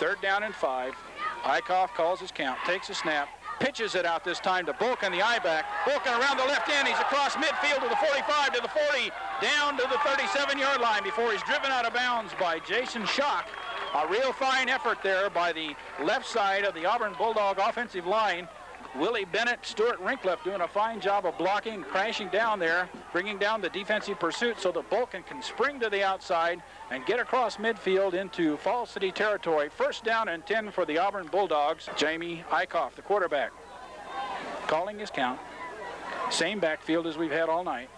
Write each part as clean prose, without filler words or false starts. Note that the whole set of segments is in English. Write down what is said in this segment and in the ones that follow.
3rd down and 5. Eichhoff calls his count, takes a snap, pitches it out this time to Bohlken, the I-back. Bohlken around the left end. He's across midfield to the 45, to the 40, down to the 37-yard line before he's driven out of bounds by Jason Schock. A real fine effort there by the left side of the Auburn Bulldog offensive line. Willie Bennett, Stuart Rinkleff doing a fine job of blocking, crashing down there, bringing down the defensive pursuit so that Bohlken can spring to the outside and get across midfield into Falls City territory. 1st down and 10 for the Auburn Bulldogs. Jamie Eichhoff, the quarterback, calling his count. Same backfield as we've had all night.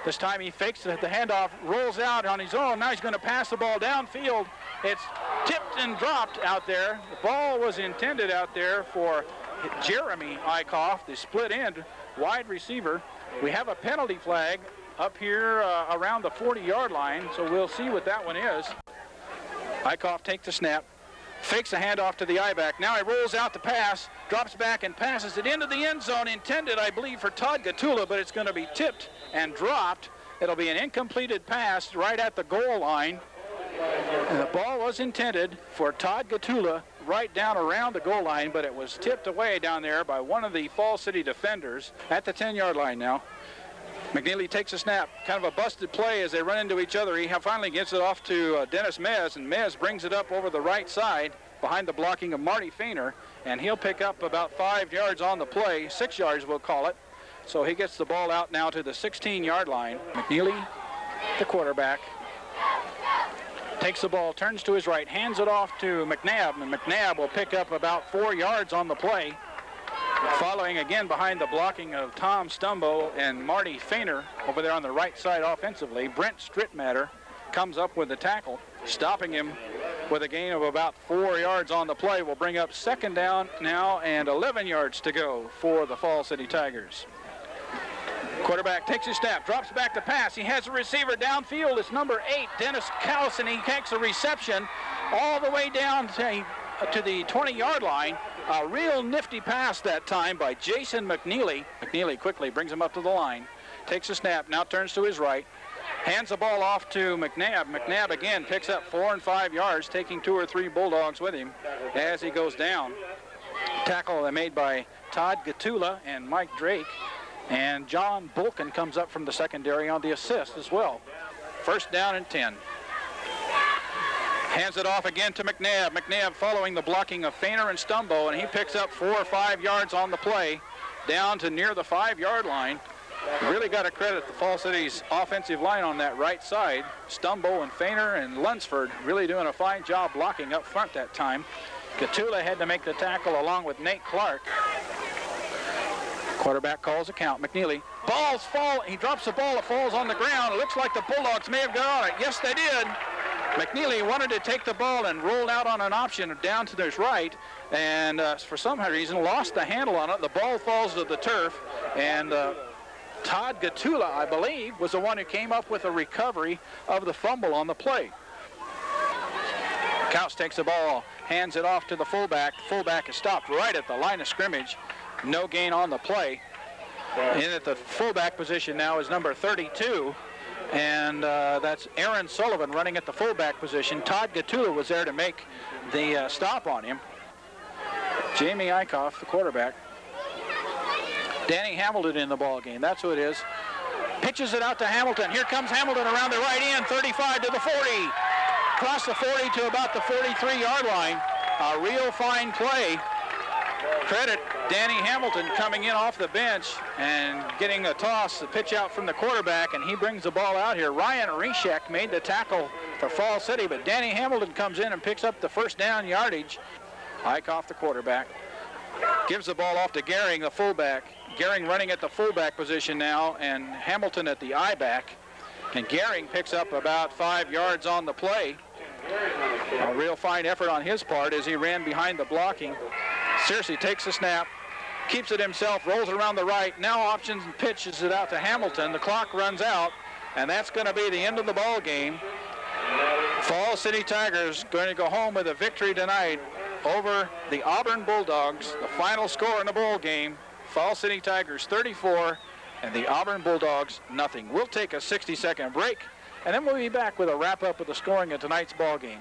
This time he fakes the handoff, rolls out on his own. Now he's going to pass the ball downfield. It's tipped and dropped out there. The ball was intended out there for Jeremy Eichhoff, the split end wide receiver. We have a penalty flag up here around the 40-yard line, so we'll see what that one is. Eichhoff takes the snap, fakes a handoff to the I-back. Now he rolls out the pass, drops back and passes it into the end zone, intended, I believe, for Todd Gottula, but it's going to be tipped and dropped. It'll be an incompleted pass right at the goal line. And the ball was intended for Todd Gottula right down around the goal line, but it was tipped away down there by one of the Falls City defenders at the 10-yard line now. McNeely takes a snap, kind of a busted play as they run into each other. He finally gets it off to Dennis Mez, and Mez brings it up over the right side behind the blocking of Marty Feiner, and he'll pick up about 5 yards on the play, 6 yards we'll call it. So he gets the ball out now to the 16-yard line. McNeely, the quarterback, takes the ball, turns to his right, hands it off to McNabb, and McNabb will pick up about 4 yards on the play. Following again behind the blocking of Tom Stumbo and Marty Feiner over there on the right side offensively, Brent Strittmatter comes up with the tackle, stopping him with a gain of about 4 yards on the play. Will bring up 2nd down now and 11 yards to go for the Falls City Tigers. Quarterback takes his snap, drops back to pass. He has a receiver downfield. It's number 8, Dennis Cowles, and he takes a reception all the way down to the 20-yard line. A real nifty pass that time by Jason McNeely. McNeely quickly brings him up to the line, takes a snap, now turns to his right, hands the ball off to McNabb. McNabb again picks up 4 and 5 yards, taking 2 or 3 Bulldogs with him as he goes down. Tackle made by Todd Gottula and Mike Drake. And Jon Bohlken comes up from the secondary on the assist as well. 1st down and 10. Hands it off again to McNabb. McNabb following the blocking of Feiner and Stumbo, and he picks up 4 or 5 yards on the play down to near the 5-yard line. Really got to credit the Falls City's offensive line on that right side. Stumbo and Feiner and Lunsford really doing a fine job blocking up front that time. Gottula had to make the tackle along with Nate Clark. Quarterback calls a count. McNeely, balls fall. He drops the ball. It falls on the ground. It looks like the Bulldogs may have got on it. Yes, they did. McNeely wanted to take the ball and rolled out on an option down to his right, and for some reason lost the handle on it. The ball falls to the turf, and Todd Gottula, I believe, was the one who came up with a recovery of the fumble on the play. Couch takes the ball, hands it off to the fullback. The fullback is stopped right at the line of scrimmage. No gain on the play. In at the fullback position now is number 32, and that's Aaron Sullivan running at the fullback position. Todd Gottula was there to make the stop on him. Jamie Eichhoff, the quarterback. Danny Hamilton in the ball game. That's who it is. Pitches it out to Hamilton. Here comes Hamilton around the right end, 35 to the 40. Across the 40 to about the 43-yard line. A real fine play. Credit Danny Hamilton coming in off the bench and getting a toss, the pitch out from the quarterback, and he brings the ball out here. Ryan Reshek made the tackle for Falls City, but Danny Hamilton comes in and picks up the 1st down yardage. Eichhoff, the quarterback, gives the ball off to Gehring, the fullback. Gehring running at the fullback position now, and Hamilton at the I-back. And Gehring picks up about 5 yards on the play. A real fine effort on his part as he ran behind the blocking. Searcey takes the snap, keeps it himself, rolls around the right, now options and pitches it out to Hamilton. The clock runs out, and that's going to be the end of the ball game. Falls City Tigers going to go home with a victory tonight over the Auburn Bulldogs. The final score in the bowl game, Falls City Tigers 34 and the Auburn Bulldogs nothing. We'll take a 60-second break, and then we'll be back with a wrap-up of the scoring of tonight's ball game.